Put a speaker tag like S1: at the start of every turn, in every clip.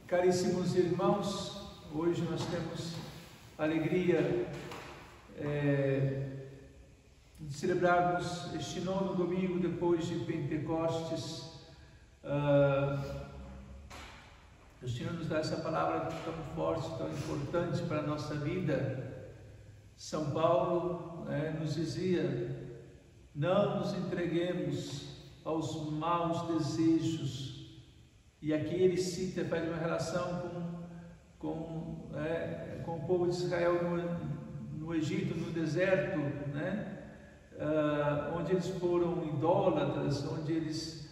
S1: Caríssimos irmãos, hoje nós temos a alegria de celebrarmos este nono domingo depois de Pentecostes. O Senhor nos dá essa palavra tão forte, tão importante para a nossa vida. São Paulo nos dizia: não nos entreguemos aos maus desejos. E aqui ele cita, faz uma relação com o povo de Israel no Egito, no deserto, onde eles foram idólatras, onde eles,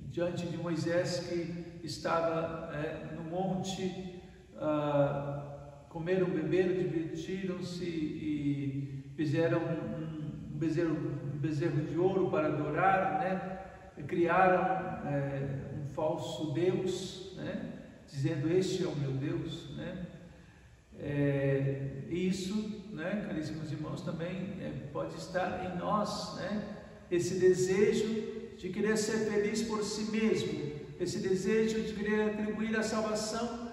S1: diante de Moisés que estava no monte, comeram, beberam, divertiram-se e fizeram um bezerro de ouro para adorar, criaram um falso Deus, dizendo: este é o meu Deus, e isso, caríssimos irmãos, também pode estar em nós, esse desejo de querer ser feliz por si mesmo, esse desejo de querer atribuir a salvação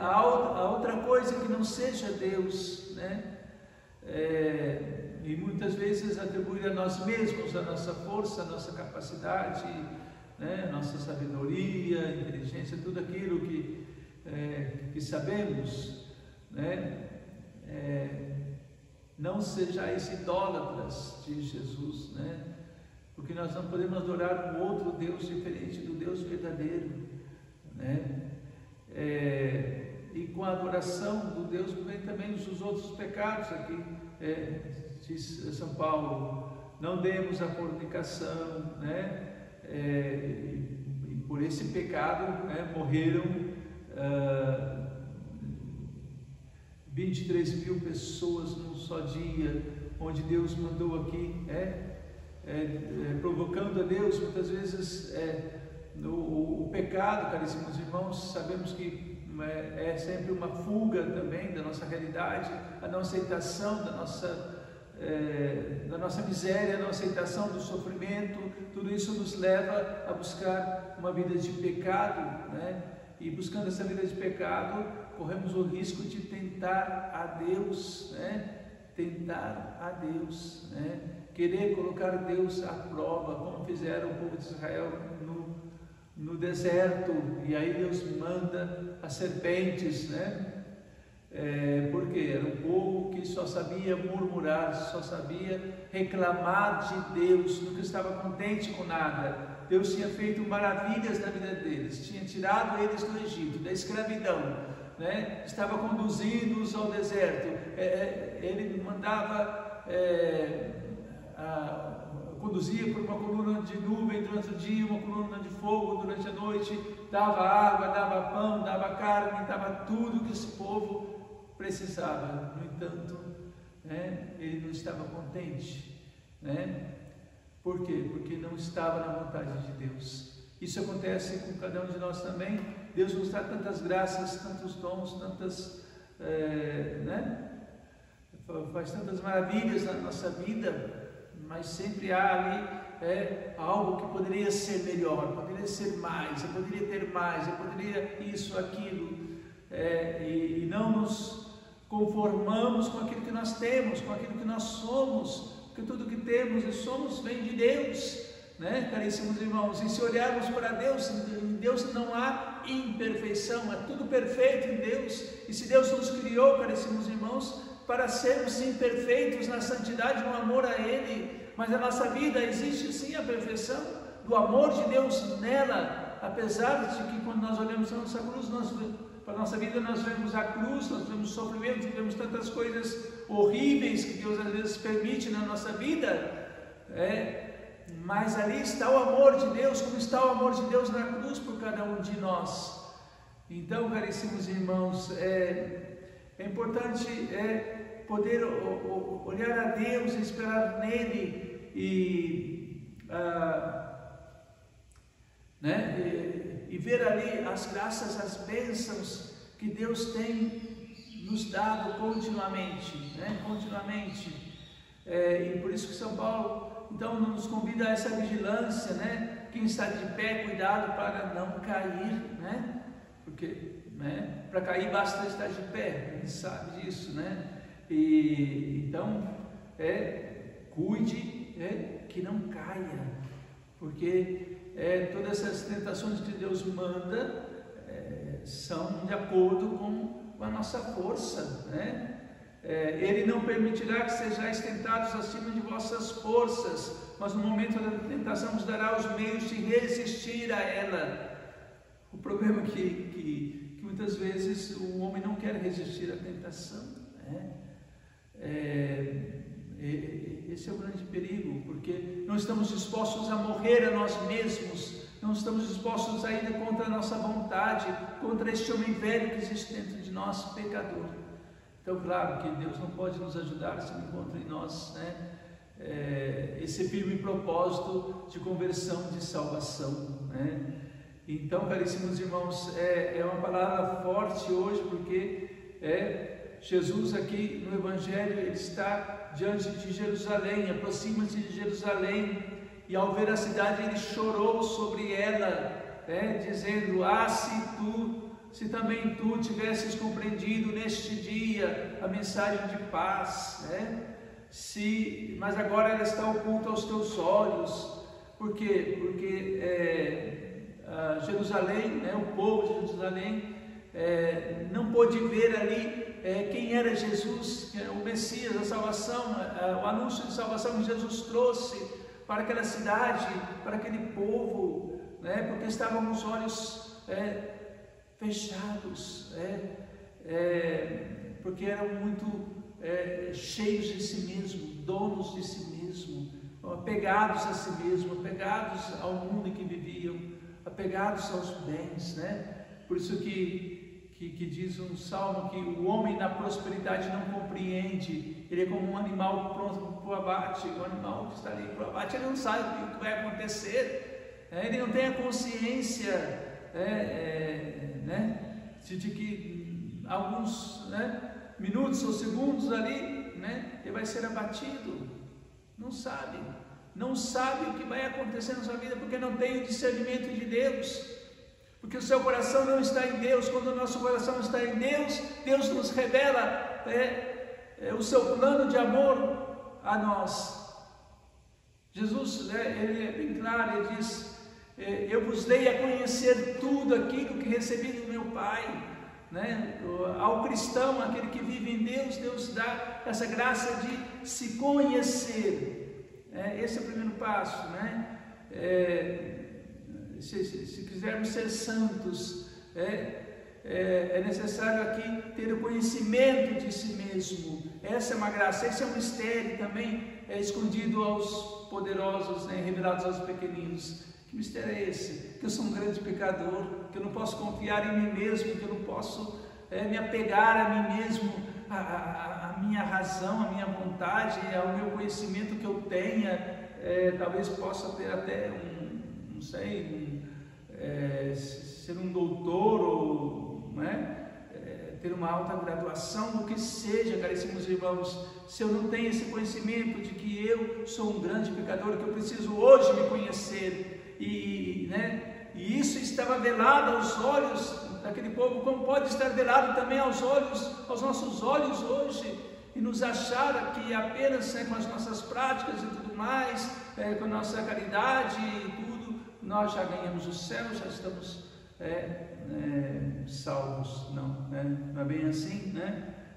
S1: a outra coisa que não seja Deus, e muitas vezes atribuir a nós mesmos a nossa força, a nossa capacidade, a nossa sabedoria, inteligência, tudo aquilo que sabemos, não sejais idólatras de Jesus, porque nós não podemos adorar um outro Deus diferente do Deus verdadeiro, e com a adoração do Deus vem também os outros pecados. Aqui diz São Paulo: não demos a fornicação, e por esse pecado morreram 23 mil pessoas num só dia, onde Deus mandou aqui, provocando a Deus muitas vezes o pecado, caríssimos irmãos. Sabemos que é sempre uma fuga também da nossa realidade, a não aceitação da nossa miséria, a não aceitação do sofrimento. Tudo isso nos leva a buscar uma vida de pecado, e buscando essa vida de pecado, corremos o risco de tentar a Deus, querer colocar Deus à prova, como fizeram o povo de Israel no deserto. E aí Deus manda as serpentes, porque era um povo que só sabia murmurar, só sabia reclamar de Deus, nunca estava contente com nada. Deus tinha feito maravilhas na vida deles, tinha tirado eles do Egito, da escravidão, estava conduzindo-os ao deserto. Ele mandava, conduzia por uma coluna de nuvem durante o dia, uma coluna de fogo durante a noite, dava água, dava pão, dava carne, dava tudo que esse povo precisava. No entanto, ele não estava contente, por quê? Porque não estava na vontade de Deus. Isso acontece com cada um de nós também. Deus nos dá tantas graças, tantos dons, faz tantas maravilhas na nossa vida, mas sempre há ali algo que poderia ser melhor, poderia ser mais, eu poderia ter mais, eu poderia isso, aquilo, e não nos conformamos com aquilo que nós temos, com aquilo que nós somos, porque tudo que temos e somos vem de Deus, caríssimos irmãos. E se olharmos para Deus, em Deus não há imperfeição, é tudo perfeito em Deus. E se Deus nos criou, caríssimos irmãos, para sermos imperfeitos na santidade, no amor a Ele, mas na nossa vida existe sim a perfeição do amor de Deus nela, apesar de que quando nós olhamos para a nossa cruz, para a nossa vida, nós vemos a cruz, nós vemos sofrimento, vemos tantas coisas horríveis que Deus às vezes permite na nossa vida, mas ali está o amor de Deus, como está o amor de Deus na cruz por cada um de nós. Então, caríssimos irmãos, é importante poder olhar a Deus e esperar nele e ver ali as graças, as bênçãos que Deus tem nos dado continuamente, e por isso que São Paulo então nos convida a essa vigilância, Quem está de pé, cuidado para não cair, né? Porque, né, para cair basta estar de pé, a gente sabe disso, né? E então, cuide, que não caia, porque todas essas tentações que Deus manda são de acordo com a nossa força, né? Ele não permitirá que sejais tentados acima de vossas forças, mas no momento da tentação vos dará os meios de resistir a ela. O problema é que muitas vezes o homem não quer resistir à tentação, né? Esse é o grande perigo, porque não estamos dispostos a morrer a nós mesmos, não estamos dispostos a ir contra a nossa vontade, contra este homem velho que existe dentro de nós, pecador. Então, claro que Deus não pode nos ajudar se não encontra em nós, né, esse firme propósito de conversão, de salvação, né? Então, caríssimos irmãos, é uma palavra forte hoje, porque Jesus aqui no Evangelho, ele está diante de Jerusalém, aproxima-se de Jerusalém, e ao ver a cidade ele chorou sobre ela, dizendo: se também tu tivesses compreendido neste dia a mensagem de paz, mas agora ela está oculta aos teus olhos. Por quê? Porque Jerusalém, o povo de Jerusalém, não pôde ver ali quem era Jesus, o Messias, a salvação, o anúncio de salvação que Jesus trouxe para aquela cidade, para aquele povo, porque estavam com os olhos fechados, porque eram muito cheios de si mesmo, donos de si mesmo, apegados a si mesmo, apegados ao mundo em que viviam, apegados aos bens, Por isso que diz um salmo que o homem na prosperidade não compreende, ele é como um animal pronto para o abate, o animal que está ali para o abate, ele não sabe o que vai acontecer, ele não tem a consciência de que alguns minutos ou segundos ali, ele vai ser abatido. Não sabe o que vai acontecer na sua vida, porque não tem o discernimento de Deus, porque o seu coração não está em Deus. Quando o nosso coração está em Deus, Deus nos revela o seu plano de amor a nós. Jesus, ele é bem claro, ele diz: eu vos dei a conhecer tudo aquilo que recebi do meu Pai, Ao cristão, aquele que vive em Deus, Deus dá essa graça de se conhecer. Esse é o primeiro passo, Se quisermos ser santos, é necessário aqui ter o conhecimento de si mesmo. Essa é uma graça, esse é um mistério também escondido aos poderosos, revelados aos pequeninos. Que mistério é esse? Que eu sou um grande pecador, que eu não posso confiar em mim mesmo, que eu não posso me apegar a mim mesmo, a minha razão, a minha vontade, ao meu conhecimento que eu tenha. Talvez possa ter até ser um doutor, ou ter uma alta graduação, o que seja, caríssimos irmãos. Se eu não tenho esse conhecimento de que eu sou um grande pecador, que eu preciso hoje me conhecer, e isso estava velado aos olhos daquele povo, como pode estar velado também aos nossos olhos hoje, e nos achar que apenas com as nossas práticas e tudo mais, com a nossa caridade e tudo, nós já ganhamos o céu, já estamos salvos. Não é bem assim,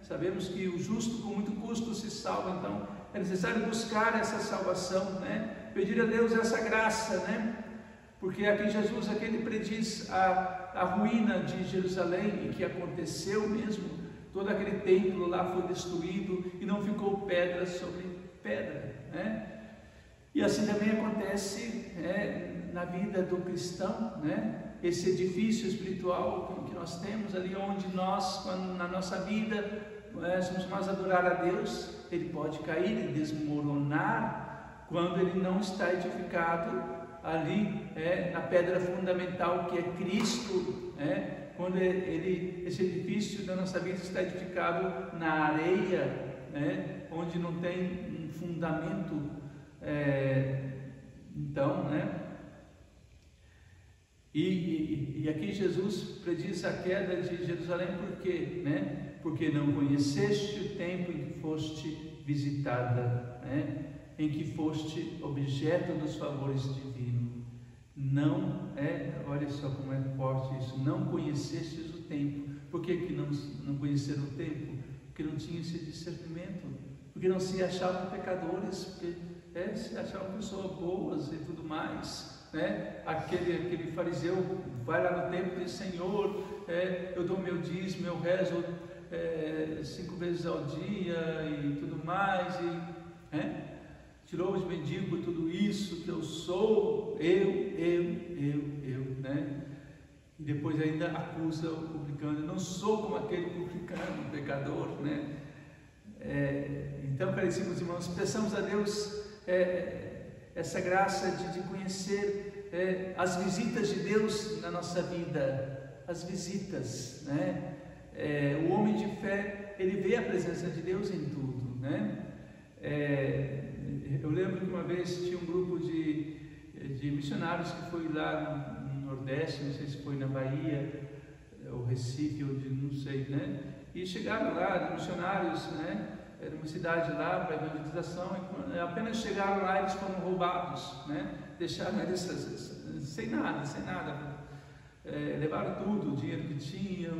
S1: Sabemos que o justo com muito custo se salva, então é necessário buscar essa salvação, pedir a Deus essa graça, porque aqui Jesus, ele prediz a ruína de Jerusalém, e que aconteceu mesmo. Todo aquele templo lá foi destruído e não ficou pedra sobre pedra, E assim também acontece na vida do cristão, Esse edifício espiritual que nós temos ali, onde nós, na nossa vida, somos mais adorar a Deus, ele pode cair e desmoronar quando ele não está edificado ali na pedra fundamental, que é Cristo, quando esse edifício da nossa vida está edificado na areia, onde não tem um fundamento, então, E aqui Jesus prediz a queda de Jerusalém por quê? Né? Porque não conheceste o tempo em que foste visitada, né? Em que foste objeto dos favores divinos. Não olha só como é forte isso, não conhecestes o tempo. Por que não conheceram o tempo? Porque não tinham esse discernimento, porque não se achavam pecadores, porque se achavam pessoas boas e tudo mais, né? Aquele fariseu vai lá no templo e diz: Senhor, eu dou meu dízimo, eu rezo 5 vezes ao dia e tudo mais, tirou os mendigos por tudo isso que eu sou, né? E depois ainda acusa o publicano: eu não sou como aquele publicano, pecador, né? Então, caríssimos irmãos, peçamos a Deus essa graça de conhecer as visitas de Deus na nossa vida, as visitas, né? O homem de fé, ele vê a presença de Deus em tudo, né? Eu lembro que uma vez tinha um grupo de missionários que foi lá no Nordeste, não sei se foi na Bahia, ou Recife, ou não sei, né? E chegaram lá, missionários, né? Era uma cidade lá para evangelização, e apenas chegaram lá eles foram roubados, né? Deixaram eles sem nada, levaram tudo, o dinheiro que tinham,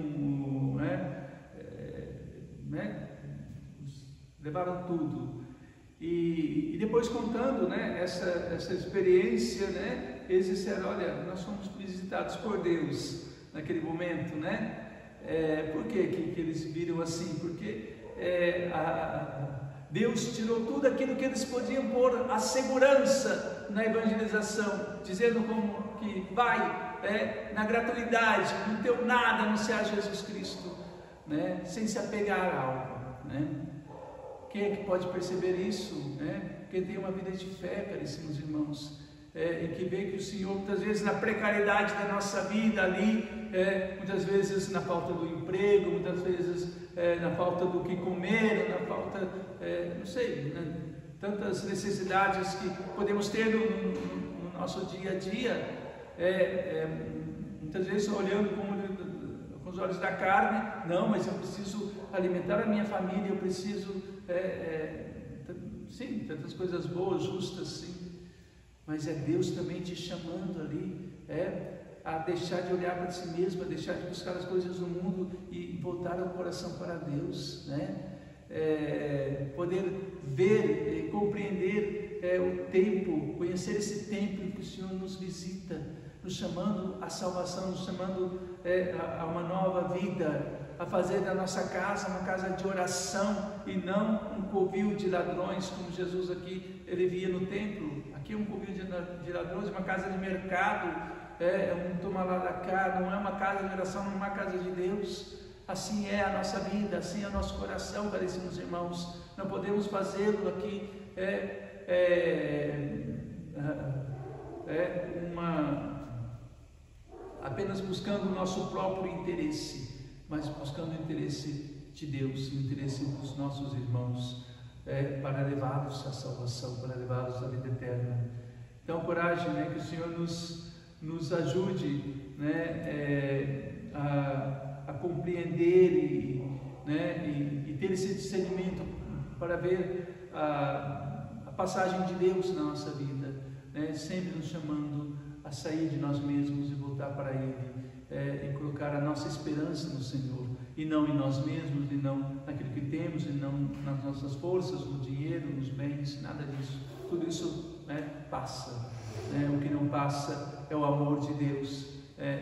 S1: levaram tudo. E depois contando, né, essa experiência, né, eles disseram: olha, nós fomos visitados por Deus naquele momento, né? Por que eles viram assim? Porque Deus tirou tudo aquilo que eles podiam pôr a segurança na evangelização, dizendo como que vai na gratuidade, no teu nada, anunciar Jesus Cristo, né? Sem se apegar a algo, né? Quem é que pode perceber isso, né? Quem tem uma vida de fé, caríssimos irmãos, e que vê que o Senhor, muitas vezes na precariedade da nossa vida ali, muitas vezes na falta do emprego, muitas vezes na falta do que comer, na falta, não sei, né? Tantas necessidades que podemos ter no nosso dia a dia, muitas vezes olhando com os olhos da carne: não, mas eu preciso alimentar a minha família, eu preciso, sim, tantas coisas boas, justas, sim, mas é Deus também te chamando ali, a deixar de olhar para si mesmo, a deixar de buscar as coisas do mundo e voltar o coração para Deus, né? Poder ver e compreender o tempo, conhecer esse tempo em que o Senhor nos visita, nos chamando à salvação, nos chamando a uma nova vida, a fazer da nossa casa uma casa de oração e não um covil de ladrões, como Jesus aqui, ele via no templo. Aqui é um covil de ladrões, uma casa de mercado, um toma lá da cá, não é uma casa de oração, não é uma casa de Deus. Assim é a nossa vida, assim é o nosso coração, caríssimos irmãos. Não podemos fazê-lo aqui apenas buscando o nosso próprio interesse, mas buscando o interesse de Deus, o interesse dos nossos irmãos, para levá-los à salvação, para levá-los à vida eterna. Então, coragem, né, que o Senhor nos ajude, né, a compreender e ter esse discernimento para ver a passagem de Deus na nossa vida, né, sempre nos chamando a sair de nós mesmos e voltar para Ele, e colocar a nossa esperança no Senhor, e não em nós mesmos, e não naquilo que temos, e não nas nossas forças, no dinheiro, nos bens, nada disso. Tudo isso, né, passa, né? O que não passa é o amor de Deus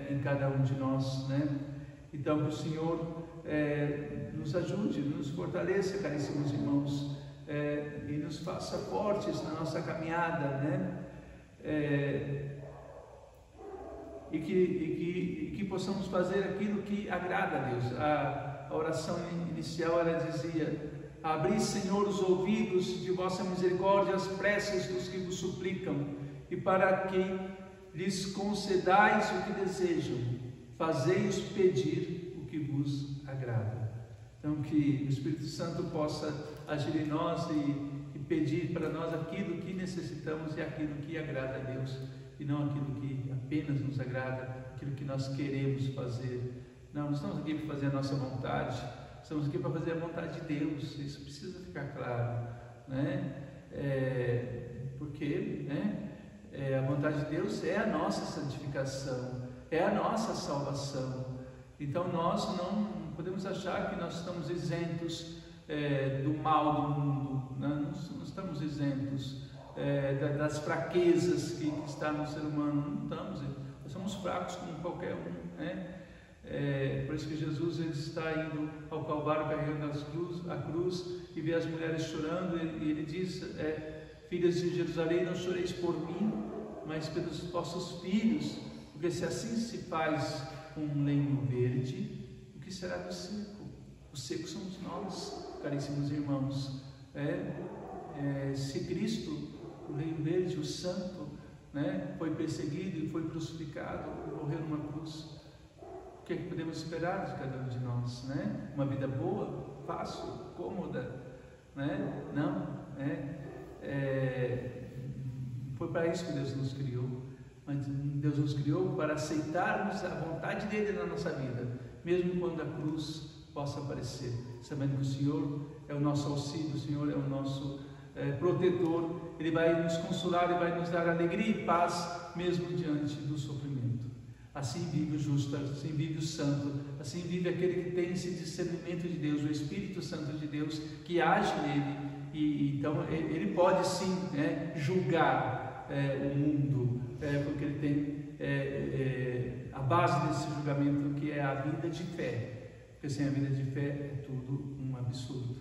S1: em cada um de nós, né? Então, que o Senhor nos ajude, nos fortaleça, caríssimos irmãos, e nos faça fortes na nossa caminhada, né? E que possamos fazer aquilo que agrada a Deus. A oração inicial, ela dizia: abri, Senhor, os ouvidos de vossa misericórdia às preces dos que vos suplicam, e para que lhes concedais o que desejam, fazei-os pedir o que vos agrada. Então, que o Espírito Santo possa agir em nós e pedir para nós aquilo que necessitamos e aquilo que agrada a Deus. e não aquilo que apenas nos agrada, aquilo que nós queremos fazer. Não estamos aqui para fazer a nossa vontade, estamos aqui para fazer a vontade de Deus. Isso precisa ficar claro, né? Porque, né, a vontade de Deus é a nossa santificação, é a nossa salvação. Então nós não podemos achar que nós estamos isentos do mal do mundo, né? Não estamos isentos das fraquezas que está no ser humano. Não estamos, nós somos fracos como qualquer um, né? Por isso que Jesus ele está indo ao Calvário carregando a cruz e vê as mulheres chorando, e ele diz: filhas de Jerusalém, não choreis por mim, mas pelos vossos filhos, porque se assim se faz um lenho verde, o que será do seco? O seco somos nós, caríssimos irmãos. Se Cristo, o lenho verde, o santo, né, foi perseguido e foi crucificado, morreu numa cruz, o que é que podemos esperar de cada um de nós, né? Uma vida boa, fácil, cômoda, né? Não, foi para isso que Deus nos criou. Mas Deus nos criou para aceitarmos a vontade dele na nossa vida, mesmo quando a cruz possa aparecer, sabendo que o Senhor é o nosso auxílio, o Senhor é o nosso protetor. Ele vai nos consolar e vai nos dar alegria e paz mesmo diante do sofrimento. Assim vive o justo, assim vive o santo, assim vive aquele que tem esse discernimento de Deus, o Espírito Santo de Deus que age nele, e então ele pode sim, julgar o mundo, porque ele tem a base desse julgamento, que é a vida de fé, porque sem a vida de fé é tudo um absurdo.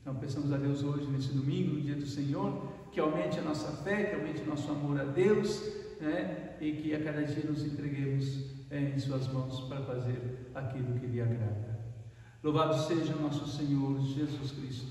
S1: Então peçamos a Deus hoje, nesse domingo, no dia do Senhor, que aumente a nossa fé, que aumente o nosso amor a Deus, e que a cada dia nos entreguemos em suas mãos para fazer aquilo que lhe agrada. Louvado seja o nosso Senhor Jesus Cristo.